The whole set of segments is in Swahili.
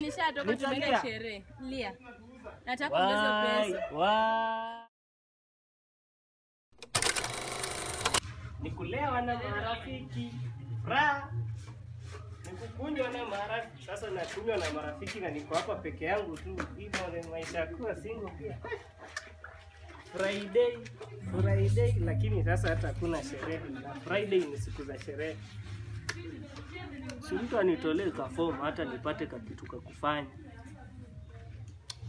Nimeshatoka tumeenda sherehe. Lia. Nataka kuongeza pesa. Nikulewa na marafiki. Fra. Nikukunywa na marafiki. Sasa nakunywa na marafiki na niko hapa peke yangu tu. Hivyo maisha kuwa single pia. Friday lakini sasa hata hakuna sherehe. Friday ni siku za sherehe. Si mtu anitolee ka form hata nipate ka kitu ka kufanya.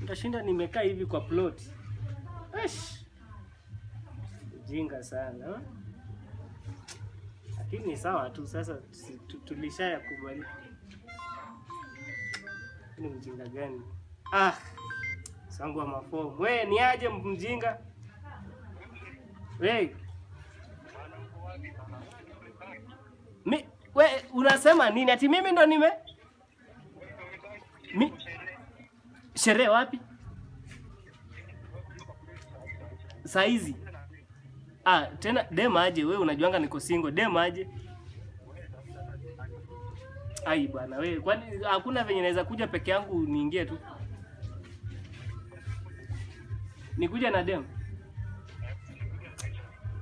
Nitashinda nimekaa hivi kwa plot. Jinga sana. Lakini sawa tu sasa tulishaya kubali. Ni mjinga gani? Sangu wa mafomu. We ni aje mjinga? We unasema nini? Ati mimi ndo sherehe wapi? Saizi. Tena dema aje wewe unajuanga niko single. Dema aje? Ai bwana wewe kwani hakuna venye naweza kuja peke yangu niingie tu? Nikuja na dema?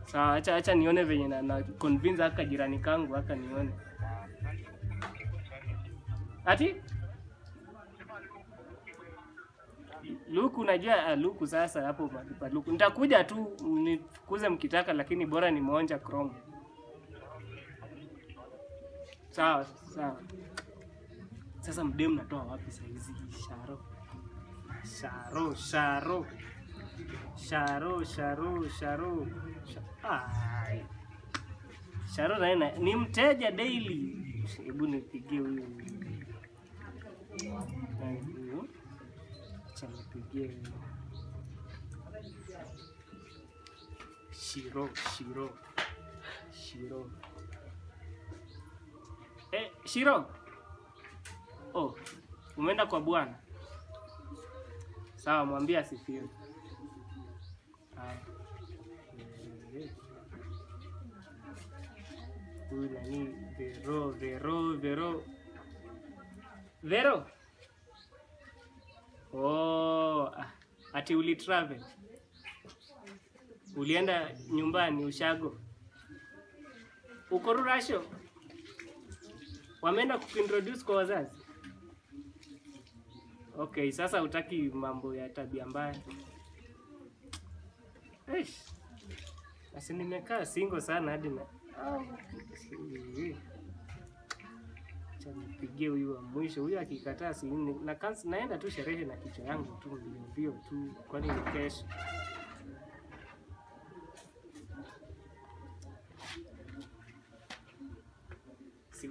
Sawa acha nione venye na convince haka jirani kangu haka nione. Ati? Luku unajua Luku sasa hapo malipa Luku. Nitakuja tu nikuze mkitaka lakini bora nimeonja Chrome. Sawa. Sasa mdemu natoa wapi saa hizi? Sharo naena ni mteja daily. Hebu nipigie huyu. Nipigie Shiro. Shiro. Umeenda kwa bwana? Sawa, mwambie asifiwe. Huyu nani? Vero. Ati uli travel. Ulienda nyumbani ushago. Uko Rurasho? Wameenda kuintroduce kwa wazazi? Okay, sasa utaki mambo ya tabia mbaya. Basi nimekaa single sana hadi na nipigie huyu wa mwisho. Huyu akikataa naenda tu sherehe na kichwa yangu tu mbio tu kwani ni kesho.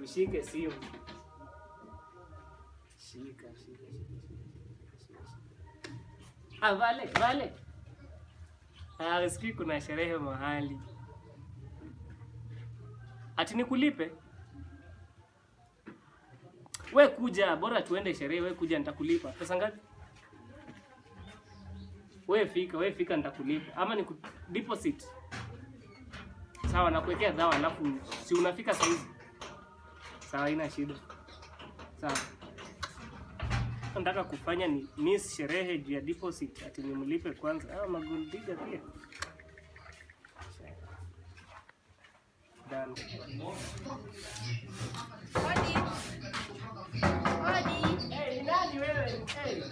Ushike simu. Shika. Vale. Sikii kuna sherehe mahali. Ati nikulipe? We kuja, bora tuende sherehe, we kuja nitakulipa. Pesa ngapi? We fika nitakulipa. Ama ni deposit. Sawa, nakuwekea dawa alafu si unafika saa hizi. Sawa, ina shida. Sawa. Nataka kufanya ni miss sherehe juu ya deposit ati nimlipe kwanza. Maguldiga pia. Done. Odi. Hey, nani wewe? Hey.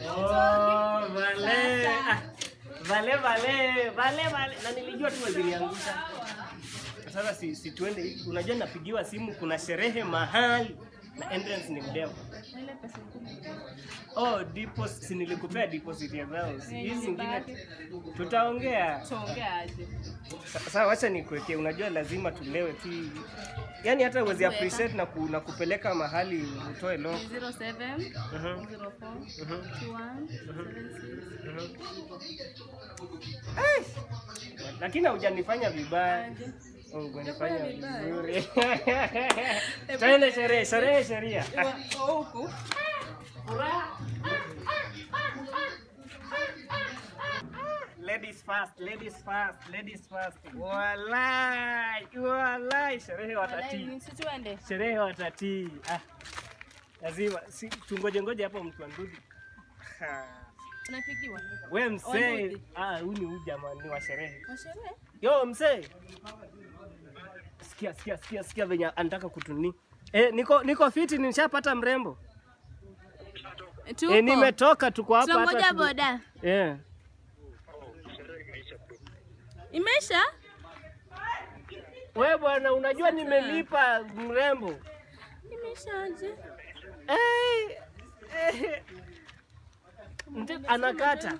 Vale. Na nilijua tu waziniangusha. Sasa si tuende. Unajua napigiwa simu kuna sherehe mahali na entrance ni mdemo. Ile pesa deposit si nilikupea deposit ya zao. Hizi zingine tutaongea. Tuongea aje? Sasa wacha nikuwekee, unajua lazima tulewe tu. Yaani hata uwezi appreciate na kupeleka mahali utoe lock. 07 04 21 Lakini hujanifanya vibaya. Ungenifanya vizuri. Twende sheria. Huko. Ladies first. Walai, sherehe watati. Situende. Sherehe watati. Lazima tungoje hapo mtu andudi. Unapigiwa? Wewe msee, huyu jamaa ni wa sherehe. Wa sherehe? Yo msee. Sikia venye anataka kutuni. Niko fiti nishapata mrembo. Nimetoka tuko hapa hata. Tungoja boda. Imeisha? Wewe bwana unajua nimelipa mrembo. Imeishaje? Anakata.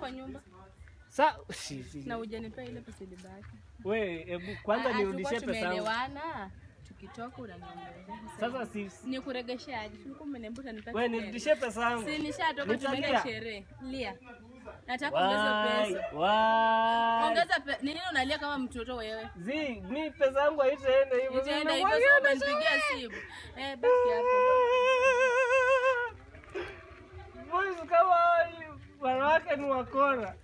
Na hujanipa ile pesa ilibaki. Wewe hebu kwanza nirudishie pesa yangu. Tumeelewana. Tukitoka unaniongeza. Sasa ni kuregeshaje? Ulikuwa umeniambia nipate. Wewe nirudishie pesa yangu. Si nishatoka tumeenda sherehe. Lia. Nataka ongeza pesa. Ongeza pesa. Nini unalia kama mtoto wewe? Mimi pesa yangu haitaenda hivyo. Itaenda hivyo sio umenipigia simu. Baki hapo. Boys kama wanawake ni wakora.